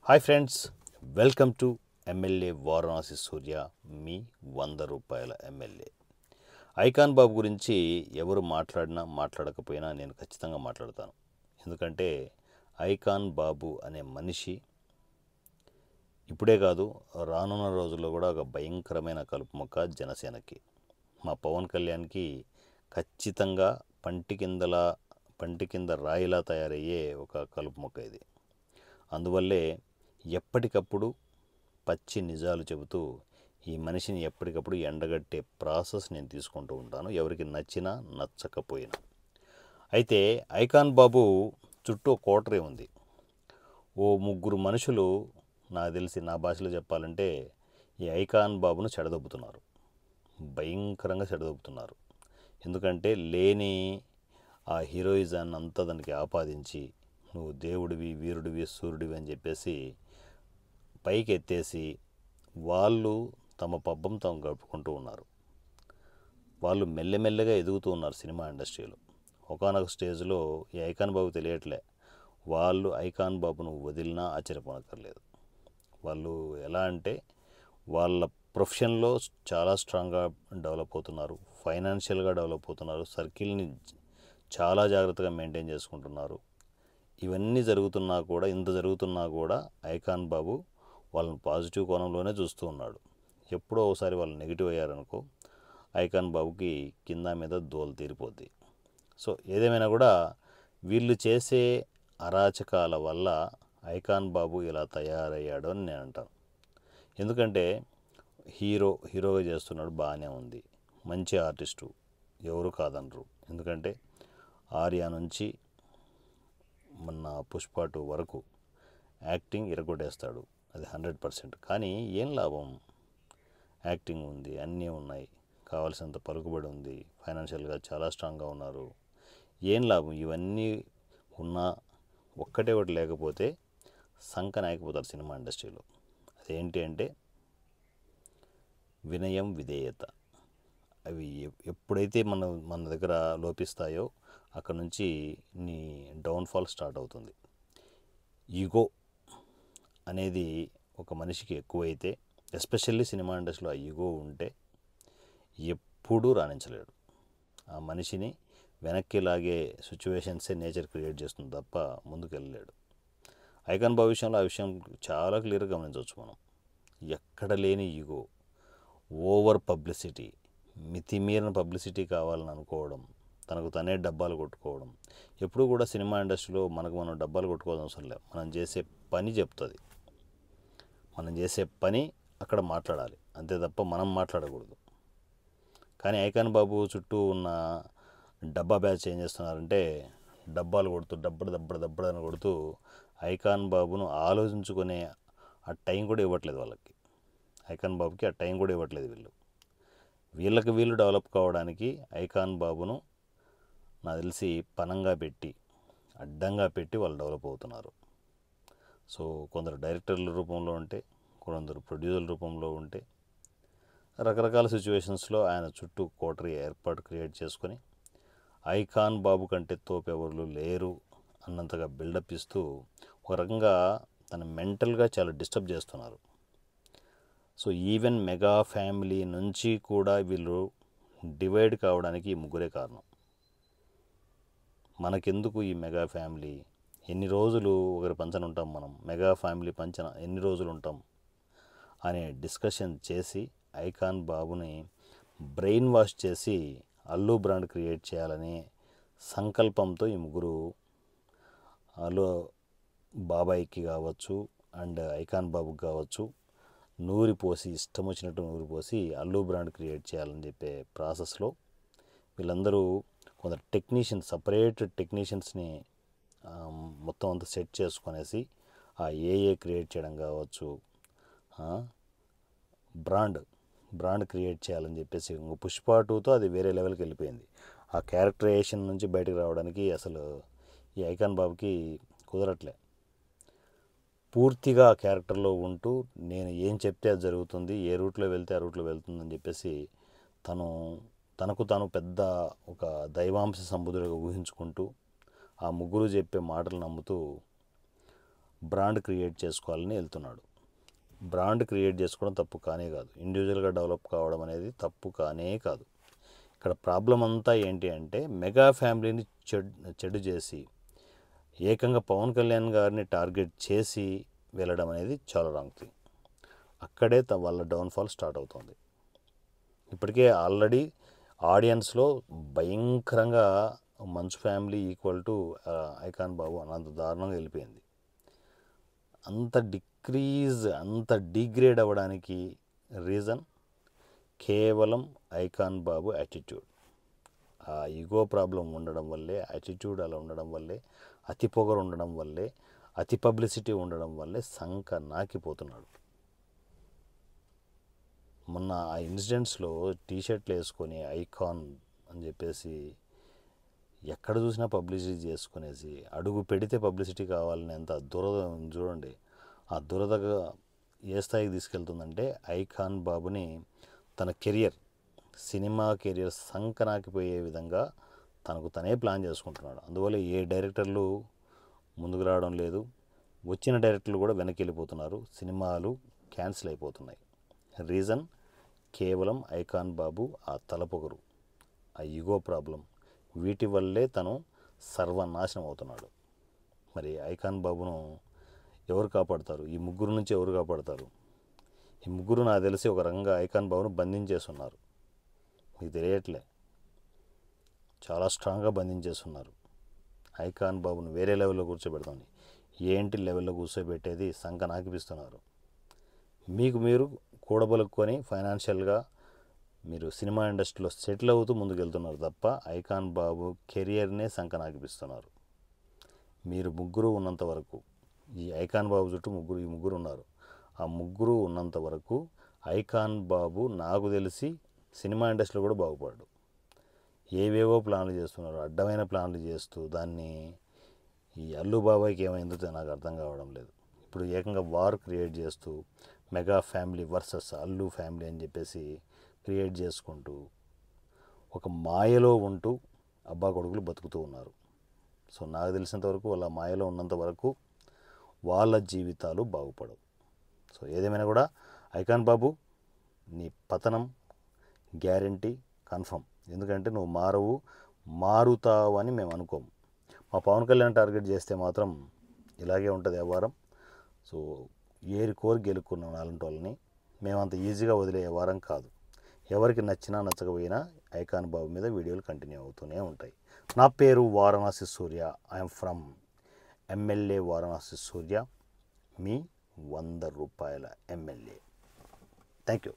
Hi friends, welcome to MLA Varanasi Surya, మీ 100 రూపాయల MLA. Icon బాబు గురించి ఎవరు మాట్లాడినా మాట్లాడకపోయినా నేను ఖచ్చితంగా మాట్లాడతాను. ఎందుకంటే ఐకాన్ బాబు అనే మనిషి ఇప్పుడే కాదు, రానున్న రోజుల్లో కూడా ఒక భయంకరమైన కలుపు మొక్క జనసేనకి. మా పవన్ కళ్యాణ్కి ఖచ్చితంగా పంటి కింద రాయిలా తయారయ్యే ఒక కలుపు మొక్క ఇది. అందువల్లే ఎప్పటికప్పుడు పచ్చి నిజాలు చెబుతూ ఈ మనిషిని ఎప్పటికప్పుడు ఎండగట్టే ప్రాసెస్ నేను తీసుకుంటూ ఉంటాను, ఎవరికి నచ్చినా నచ్చకపోయినా. అయితే ఐకాన్ బాబు చుట్టూ కోటరీ ఉంది. ఓ ముగ్గురు మనుషులు, నాకు తెలిసి నా భాషలో చెప్పాలంటే ఈ ఐకాన్ బాబును చెడదొబ్బుతున్నారు, భయంకరంగా చెడదొబ్బుతున్నారు. ఎందుకంటే లేని ఆ హీరోయిజాన్ని అంతా దానికి ఆపాదించి నువ్వు దేవుడివి, వీరుడివి, సూర్యుడివి అని చెప్పేసి పైకి ఎత్తేసి వాళ్ళు తమ పబ్బం తాము గడుపుకుంటూ ఉన్నారు. వాళ్ళు మెల్లమెల్లగా ఎదుగుతూ ఉన్నారు సినిమా ఇండస్ట్రీలో. ఒకానొక స్టేజ్లో ఈ ఐకాన్ బాబు తెలియట్లే, వాళ్ళు ఐకాన్ బాబును వదిలినా ఆశ్చర్యపోనక్కర్లేదు. వాళ్ళు ఎలా అంటే వాళ్ళ ప్రొఫెషన్లో చాలా స్ట్రాంగ్గా డెవలప్ అవుతున్నారు, ఫైనాన్షియల్గా డెవలప్ అవుతున్నారు, సర్కిల్ని చాలా జాగ్రత్తగా మెయింటైన్ చేసుకుంటున్నారు. ఇవన్నీ ఇంత జరుగుతున్నా కూడా ఐకాన్ బాబు వాళ్ళని పాజిటివ్ కోణంలోనే చూస్తూ ఉన్నాడు. ఎప్పుడో ఒకసారి వాళ్ళు నెగిటివ్ అయ్యారనుకో, ఐకాన్ బాబుకి కింద మీద దోలు తీరిపోద్ది. సో ఏదేమైనా కూడా వీళ్ళు చేసే అరాచకాల వల్ల ఐకాన్ బాబు ఇలా తయారయ్యాడు అని నేను అంటాను. ఎందుకంటే హీరోగా చేస్తున్నాడు, బాగానే ఉంది, మంచి ఆర్టిస్టు, ఎవరు కాదనరు. ఎందుకంటే ఆర్య నుంచి మొన్న పుష్ప 2 వరకు యాక్టింగ్ ఇరగొట్టేస్తాడు, అది 100%. కానీ ఏం లాభం? యాక్టింగ్ ఉంది, అన్నీ ఉన్నాయి, కావాల్సినంత పలుకుబడి ఉంది, ఫైనాన్షియల్గా చాలా స్ట్రాంగ్గా ఉన్నారు. ఏం లాభం? ఇవన్నీ ఉన్నా ఒక్కటే ఒకటి లేకపోతే సంకనాయకపోతారు సినిమా ఇండస్ట్రీలో. అదేంటి అంటే వినయం, విధేయత. అవి ఎప్పుడైతే మన దగ్గర లోపిస్తాయో అక్కడ నుంచి నీ డౌన్ఫాల్ స్టార్ట్ అవుతుంది. ఈగో అనేది ఒక మనిషికి ఎక్కువైతే, ఎస్పెషల్లీ సినిమా ఇండస్ట్రీలో ఆ ఈగో ఉంటే ఎప్పుడూ రాణించలేడు. ఆ మనిషిని వెనక్కి లాగే సిచ్యువేషన్సే నేచర్ క్రియేట్ చేస్తుంది తప్ప ముందుకు వెళ్ళలేడు. ఐకాన్ బాబు విషయంలో ఆ విషయం చాలా క్లియర్గా గమనించవచ్చు మనం. ఎక్కడ లేని ఈగో, ఓవర్ పబ్లిసిటీ, మితిమీరిన పబ్లిసిటీ కావాలని అనుకోవడం, తనకు తనే డబ్బాలు కొట్టుకోవడం. ఎప్పుడు కూడా సినిమా ఇండస్ట్రీలో మనం డబ్బాలు కొట్టుకోవాల్సిన అవసరం లేదు. మనం చేసే పని చెప్తుంది. మనం చేసే పని అక్కడ మాట్లాడాలి, అంతే తప్ప మనం మాట్లాడకూడదు. కానీ ఐకాన్ బాబు చుట్టూ ఉన్న డబ్బా బ్యాచ్ ఏం చేస్తున్నారంటే డబ్బాలు కొడుతూ దబ్బడని కొడుతూ ఐకాన్ బాబును ఆలోచించుకునే ఆ టైం కూడా ఇవ్వట్లేదు వాళ్ళకి. ఐకాన్ బాబుకి ఆ టైం కూడా ఇవ్వట్లేదు వీళ్ళు డెవలప్ కావడానికి ఐకాన్ బాబును నాకు తెలిసి పనంగా పెట్టి, అడ్డంగా పెట్టి వాళ్ళు డెవలప్ అవుతున్నారు. సో కొందరు డైరెక్టర్ల రూపంలో ఉంటే, కొందరు ప్రొడ్యూసర్ల రూపంలో ఉంటే, రకరకాల సిచ్యువేషన్స్లో ఆయన చుట్టూ కోటరీ ఏర్పాటు క్రియేట్ చేసుకొని ఐకాన్ బాబు కంటే తోపెవరు లేరు అన్నంతగా బిల్డప్ ఇస్తూ ఒక రకంగా తన మెంటల్గా చాలా డిస్టర్బ్ చేస్తున్నారు. సో ఈవెన్ మెగా ఫ్యామిలీ నుంచి కూడా వీళ్ళు డివైడ్ కావడానికి ఈ ముగ్గురే కారణం. మనకెందుకు ఈ మెగా ఫ్యామిలీ? ఎన్ని రోజులు ఒకరి పంచన ఉంటాం మనం? మెగా ఫ్యామిలీ పంచన ఎన్ని రోజులు ఉంటాం అనే డిస్కషన్ చేసి ఐకాన్ బాబుని బ్రెయిన్ వాష్ చేసి అల్లు బ్రాండ్ క్రియేట్ చేయాలనే సంకల్పంతో ఈ ముగ్గురు, అల్లు బాబాయ్కి కావచ్చు అండ్ ఐకాన్ బాబుకి కావచ్చు, ఇష్టం వచ్చినట్టు నూరిపోసి అల్లు బ్రాండ్ క్రియేట్ చేయాలని చెప్పే ప్రాసెస్లో వీళ్ళందరూ కొందరు సపరేట్ టెక్నీషియన్స్ని మొత్తం అంతా సెట్ చేసుకునేసి ఆ ఏఏ క్రియేట్ చేయడం కావచ్చు, బ్రాండ్ క్రియేట్ చేయాలని చెప్పేసి పుష్ప 2తో అది వేరే లెవెల్కి వెళ్ళిపోయింది. ఆ క్యారెక్టరైజేషన్ నుంచి బయటకు రావడానికి అసలు ఈ ఐకాన్ బాబుకి కుదరట్లే. పూర్తిగా ఆ క్యారెక్టర్లో ఉంటూ నేను ఏం చెప్తే అది జరుగుతుంది, ఏ రూట్లో వెళ్తే ఆ రూట్లో వెళ్తుందని చెప్పేసి తనకు తాను పెద్ద ఒక దైవాంశ సంబుధుడిగా ఊహించుకుంటూ ఆ ముగ్గురు చెప్పే మాటలు నమ్ముతూ బ్రాండ్ క్రియేట్ చేసుకోవాలని వెళ్తున్నాడు. బ్రాండ్ క్రియేట్ చేసుకోవడం తప్పు కానే కాదు, ఇండివిజువల్గా డెవలప్ కావడం అనేది తప్పు కానే కాదు. ఇక్కడ ప్రాబ్లం అంతా ఏంటి అంటే మెగా ఫ్యామిలీని చెడు చేసి ఏకంగా పవన్ కళ్యాణ్ గారిని టార్గెట్ చేసి వెళ్ళడం అనేది చాలా రాంగ్ థింగ్. అక్కడే వాళ్ళ డౌన్ఫాల్ స్టార్ట్ అవుతుంది. ఇప్పటికే ఆల్రెడీ ఆడియన్స్లో భయంకరంగా మంచు ఫ్యామిలీ ఈక్వల్ టు ఐకాన్ బాబు అన్నంత దారుణంగా వెళ్ళిపోయింది. అంత డిగ్రేడ్ అవ్వడానికి రీజన్ కేవలం ఐకాన్ బాబు యాటిట్యూడ్. ఆ ఈగో ప్రాబ్లం ఉండడం వల్లే, యాటిట్యూడ్ అలా ఉండడం వల్లే, అతి పొగరు ఉండడం వల్లే, అతి పబ్లిసిటీ ఉండడం వల్లే సంక నాకిపోతున్నాడు. మొన్న ఆ ఇన్సిడెంట్స్లో టీషర్ట్లు వేసుకొని ఐకాన్ అని చెప్పేసి ఎక్కడ చూసినా పబ్లిసిటీ చేసుకునేసి అడుగు పెడితే పబ్లిసిటీ కావాలని ఎంత దురద చూడండి. ఆ దురదగా ఏ స్థాయికి తీసుకెళ్తుందంటే ఐకాన్ బాబుని తన కెరియర్, సినిమా కెరియర్ సంకనాకిపోయే విధంగా తనకు తనే ప్లాన్ చేసుకుంటున్నాడు. అందువల్ల ఏ డైరెక్టర్లు ముందుకు రావడం లేదు, వచ్చిన డైరెక్టర్లు కూడా వెనక్కి వెళ్ళిపోతున్నారు, సినిమాలు క్యాన్సిల్ అయిపోతున్నాయి. రీజన్ కేవలం ఐకాన్ బాబు ఆ తలపొగరు, ఆ ఈగో ప్రాబ్లం, వీటి వల్లే తను సర్వనాశనం అవుతున్నాడు. మరి ఐకాన్ బాబును ఎవరు కాపాడతారు? ఈ ముగ్గురు నుంచి ఎవరు కాపాడతారు? ఈ ముగ్గురు నాకు తెలిసి ఒక రకంగా ఐకాన్ బాబును బంధించేస్తున్నారు. మీకు తెలియట్లే, చాలా స్ట్రాంగ్గా బంధించేస్తున్నారు. ఐకాన్ బాబును వేరే లెవెల్లో కూర్చోబెడతామని ఏంటి లెవెల్లో కూర్చోబెట్టేది సంక నాకిపిస్తున్నారు. మీకు మీరు కూడబలుక్కొని ఫైనాన్షియల్గా మీరు సినిమా ఇండస్ట్రీలో సెటిల్ అవుతూ ముందుకు వెళ్తున్నారు తప్ప ఐకాన్ బాబు కెరియర్నే సంక నాకిపిస్తున్నారు. మీరు ముగ్గురు ఉన్నంత వరకు, ఈ ఐకాన్ బాబు చుట్టూ ఈ ముగ్గురు ఉన్నారు. ఆ ముగ్గురు ఉన్నంత వరకు ఐకాన్ బాబు నాకు తెలిసి సినిమా ఇండస్ట్రీలో కూడా బాగుపడ్డాడు. ఏవేవో ప్లాన్లు చేస్తున్నారు, అడ్డమైన ప్లాన్లు చేస్తూ దాన్ని ఈ అల్లు బాబాయ్కి ఏమైందో నాకు అర్థం కావడం లేదు. ఇప్పుడు ఏకంగా వార్ క్రియేట్ చేస్తూ mega family versus Allu family అని చెప్పేసి క్రియేట్ చేసుకుంటూ ఒక మాయలో ఉంటూ అబ్బా కొడుకులు బతుకుతూ ఉన్నారు. సో నాకు తెలిసినంతవరకు వాళ్ళ మాయలో ఉన్నంత వరకు వాళ్ళ జీవితాలు బాగుపడవు. సో ఏదేమైనా కూడా ఐకాన్ బాబు నీ పతనం గ్యారంటీ కన్ఫర్మ్. ఎందుకంటే నువ్వు మారుతావు అని మేము అనుకోము. మా పవన్ కళ్యాణ్ టార్గెట్ చేస్తే మాత్రం ఇలాగే ఉంటుంది వ్యవహారం. సో ఏరి కోరి గెలుక్కున్నాం అలాంటి వాళ్ళని మేమంత ఈజీగా వదిలే వ్యవహారం కాదు. ఎవరికి నచ్చినా నచ్చకపోయినా ఐకాన్ బాబు మీద వీడియోలు కంటిన్యూ అవుతూనే ఉంటాయి. నా పేరు వారణాసి సూర్య. I'm from MLA Varanasi Surya, మీ 100 రూపాయల ఎమ్మెల్యే. Thank you.